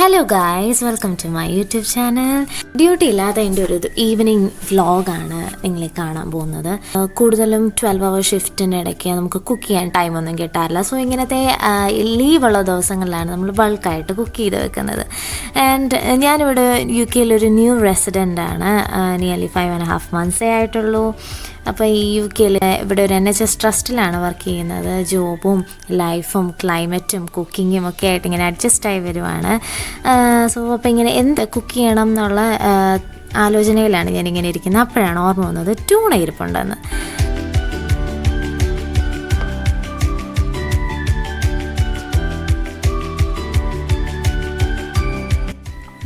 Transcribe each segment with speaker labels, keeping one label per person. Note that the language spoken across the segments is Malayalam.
Speaker 1: Hello guys, welcome to my YouTube channel. Duty ഇല്ലാത്ത എൻ്റെ ഒരു ഈവനിങ് വ്ളോഗാണ് നിങ്ങളെ കാണാൻ പോകുന്നത്. കൂടുതലും 12 hour ഷിഫ്റ്റിൻ്റെ ഇടയ്ക്ക് നമുക്ക് കുക്ക് ചെയ്യാൻ ടൈമൊന്നും കിട്ടാറില്ല. സോ ഇങ്ങനത്തെ ലീവുള്ള ദിവസങ്ങളിലാണ് നമ്മൾ ബൾക്കായിട്ട് കുക്ക് ചെയ്ത് വെക്കുന്നത്. ആൻഡ് ഞാനിവിടെ UK ഒരു ന്യൂ റെസിഡൻ്റാണ്. നിയർലി 5.5 months ആയിട്ടുള്ളൂ. അപ്പോൾ ഈ UK ഇവിടെ ഒരു NHS ട്രസ്റ്റിലാണ് വർക്ക് ചെയ്യുന്നത്. ജോബും ലൈഫും ക്ലൈമറ്റും കുക്കിങ്ങും ഒക്കെ ആയിട്ട് ഇങ്ങനെ അഡ്ജസ്റ്റ് ആയി വരുവാണ്. സോ അപ്പോൾ ഇങ്ങനെ എന്ത് കുക്ക് ചെയ്യണം എന്നുള്ള ആലോചനയിലാണ് ഞാനിങ്ങനെ ഇരിക്കുന്നത്. അപ്പോഴാണ് ഓർമ്മ വന്നത് ട്യൂണ ഇരിപ്പുണ്ടെന്ന്.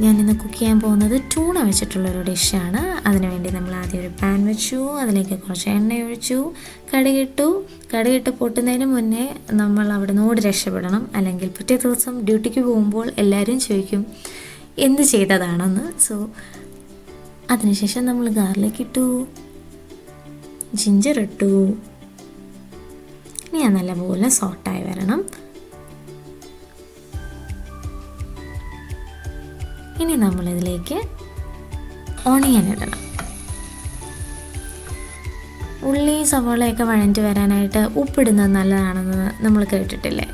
Speaker 1: ഞാനിന്ന് കുക്ക് ചെയ്യാൻ പോകുന്നത് ട്യൂണ വെച്ചിട്ടുള്ളൊരു ഡിഷാണ്. അതിനുവേണ്ടി നമ്മൾ ആദ്യം ഒരു പാൻ വെച്ചു, അതിലേക്ക് കുറച്ച് എണ്ണ ഒഴിച്ചു, കടുകിട്ട് പൊട്ടുന്നതിന് മുന്നേ നമ്മൾ അവിടെ നിന്ന് ഓടി രക്ഷപ്പെടണം. അല്ലെങ്കിൽ പിറ്റേ ദിവസം ഡ്യൂട്ടിക്ക് പോകുമ്പോൾ എല്ലാവരും ചോദിക്കും എന്ത് ചെയ്തതാണെന്ന്. സോ അതിനുശേഷം നമ്മൾ ഗാർലിക് ഇട്ടു, ജിഞ്ചർ ഇട്ടു. ഇനി നല്ലപോലെ സോട്ടായി വരണം. ഇനി നമ്മളിതിലേക്ക് ഓണിയൻ ഇടണം. ഉള്ളി സവോളയൊക്കെ വഴഞ്ഞിട്ട് വരാനായിട്ട് ഉപ്പിടുന്നത് നല്ലതാണെന്ന് നമ്മൾ കേട്ടിട്ടില്ലേ?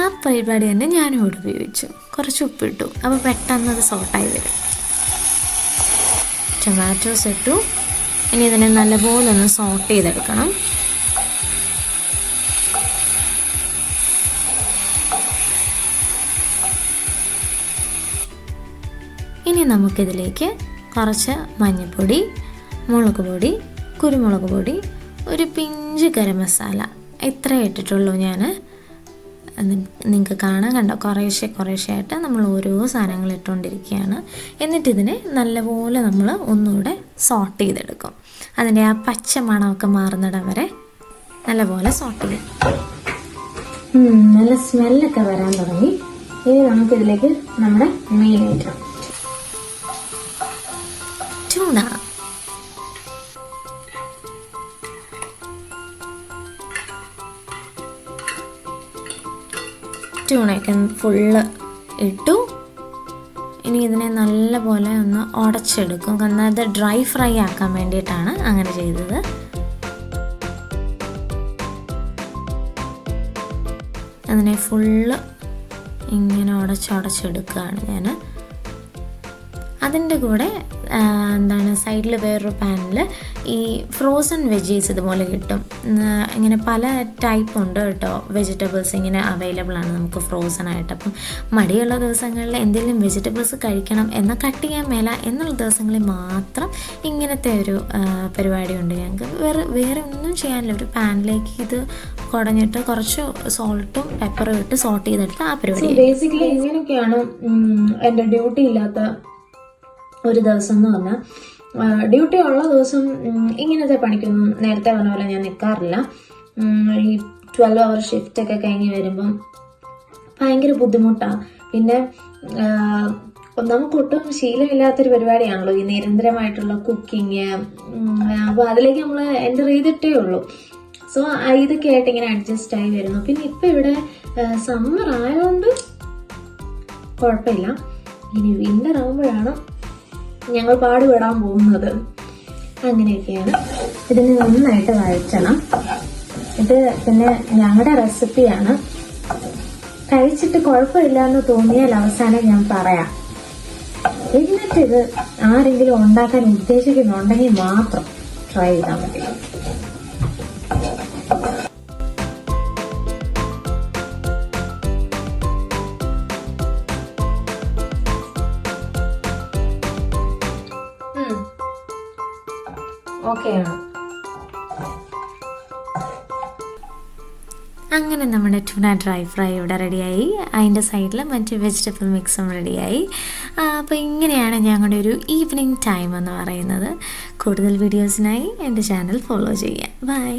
Speaker 1: ആ പരിപാടി തന്നെ ഞാനും ഇവിടെ ഉപയോഗിച്ചു. കുറച്ച് ഉപ്പിട്ടു, അപ്പോൾ പെട്ടെന്ന് അത് സോട്ടായി വരും. ടൊമാറ്റോസ് ഇട്ടു. ഇനി ഇതിനെ നല്ലപോലെ ഒന്ന് സോട്ട് ചെയ്തെടുക്കണം. ഇനി നമുക്കിതിലേക്ക് കുറച്ച് മഞ്ഞൾപ്പൊടി, മുളക് പൊടി, കുരുമുളക് പൊടി, ഒരു പിഞ്ച് ഗരം മസാല ഇത്ര ഇട്ടിട്ടുള്ളൂ ഞാൻ. നിങ്ങൾക്ക് കാണാൻ കണ്ടോ, കുറേശ്ശെ ആയിട്ട് നമ്മൾ ഓരോ സാധനങ്ങൾ ഇട്ടുകൊണ്ടിരിക്കുകയാണ്. എന്നിട്ടിതിനെ നല്ലപോലെ നമ്മൾ ഒന്നുകൂടെ സോട്ട് ചെയ്തെടുക്കും. അതിൻ്റെ ആ പച്ച മണമൊക്കെ മാറുന്നിടം വരെ നല്ലപോലെ സോട്ട് ചെയ്യും. നല്ല സ്മെല്ലൊക്കെ വരാൻ തുടങ്ങി. ഇനി നമുക്കിതിലേക്ക് നമ്മുടെ മെയിൻ ഐറ്റം ട്യൂണ. ട്യൂണയൊക്കെ ഫുള്ള് ഇട്ടു. ഇനി ഇതിനെ നല്ലപോലെ ഒന്ന് ഉടച്ചെടുക്കും. കാരണം അത് ഡ്രൈ ഫ്രൈ ആക്കാൻ വേണ്ടിയിട്ടാണ് അങ്ങനെ ചെയ്തത്. അതിനെ ഫുള്ള് ഇങ്ങനെ ഉടച്ചെടുക്കുകയാണ് ഞാൻ. അതിൻ്റെ കൂടെ സൈഡിൽ വേറൊരു പാനിൽ ഈ ഫ്രോസൺ വെജീസ് ഇതുപോലെ കിട്ടും. ഇങ്ങനെ പല ടൈപ്പ് ഉണ്ട് കേട്ടോ. വെജിറ്റബിൾസ് ഇങ്ങനെ അവൈലബിൾ ആണ് നമുക്ക് ഫ്രോസൺ ആയിട്ട്. അപ്പം മടിയുള്ള ദിവസങ്ങളിൽ എന്തെങ്കിലും വെജിറ്റബിൾസ് കഴിക്കണം എന്നാൽ കട്ട് ചെയ്യാൻ മേല എന്നുള്ള ദിവസങ്ങളിൽ മാത്രം ഇങ്ങനത്തെ ഒരു പരിപാടി ഉണ്ട് ഞങ്ങൾക്ക്. വേറെ ഒന്നും ചെയ്യാനില്ല. ഒരു പാനിലേക്ക് ഇത് കുടഞ്ഞിട്ട് കുറച്ച് സോൾട്ടും പെപ്പറും ഇട്ട് സോട്ട് ചെയ്തെടുത്ത് ആ പരിപാടി. ബേസിക്കലി ഇങ്ങനെയൊക്കെയാണ് എൻ്റെ ഡ്യൂട്ടി ഇല്ലാത്ത ഒരു ദിവസം എന്ന് പറഞ്ഞാൽ. ഡ്യൂട്ടി ഉള്ള ദിവസം ഇങ്ങനത്തെ പണിക്കൊന്നും നേരത്തെ പറഞ്ഞ പോലെ ഞാൻ നിൽക്കാറില്ല. ഈ 12 hour ഷിഫ്റ്റൊക്കെ കഴിഞ്ഞ് വരുമ്പം ഭയങ്കര ബുദ്ധിമുട്ടാണ്. പിന്നെ നമുക്കൊട്ടും ശീലമില്ലാത്തൊരു പരിപാടിയാണല്ലോ ഈ നിരന്തരമായിട്ടുള്ള കുക്കിങ്. അപ്പോൾ അതിലേക്ക് നമ്മൾ എൻ്റർ ചെയ്തിട്ടേ ഉള്ളൂ. സോ ഇതൊക്കെ ആയിട്ട് ഇങ്ങനെ അഡ്ജസ്റ്റ് ആയി വരുന്നു. പിന്നെ ഇപ്പം ഇവിടെ സമ്മർ ആയതുകൊണ്ട് കുഴപ്പമില്ല. ഇനി വിൻ്റർ ആകുമ്പോഴാണ് ഞങ്ങൾ പാടുപെടാൻ പോകുന്നത്. അങ്ങനെയൊക്കെയാണ്. ഇതിന് നന്നായിട്ട് വഴറ്റണം. ഇത് പിന്നെ ഞങ്ങളുടെ റെസിപ്പിയാണ്. കഴിച്ചിട്ട് കുഴപ്പമില്ല എന്ന് തോന്നിയാൽ അവസാനം ഞാൻ പറയാം. എന്നിട്ടിത് ആരെങ്കിലും ഉണ്ടാക്കാൻ ഉദ്ദേശിക്കുന്നുണ്ടെങ്കിൽ മാത്രം ട്രൈ ചെയ്താൽ മതി. ഓക്കെയാണ്. അങ്ങനെ നമ്മുടെ ട്യൂണ ഡ്രൈ ഫ്രൈ ഇവിടെ റെഡിയായി. അതിൻ്റെ സൈഡിൽ മറ്റ് വെജിറ്റബിൾ മിക്സും റെഡിയായി. അപ്പോൾ ഇങ്ങനെയാണ് ഞങ്ങളുടെ ഒരു ഈവനിങ് ടൈം എന്ന് പറയുന്നത്. കൂടുതൽ വീഡിയോസിനായി എൻ്റെ ചാനൽ ഫോളോ ചെയ്യുക. ബൈ.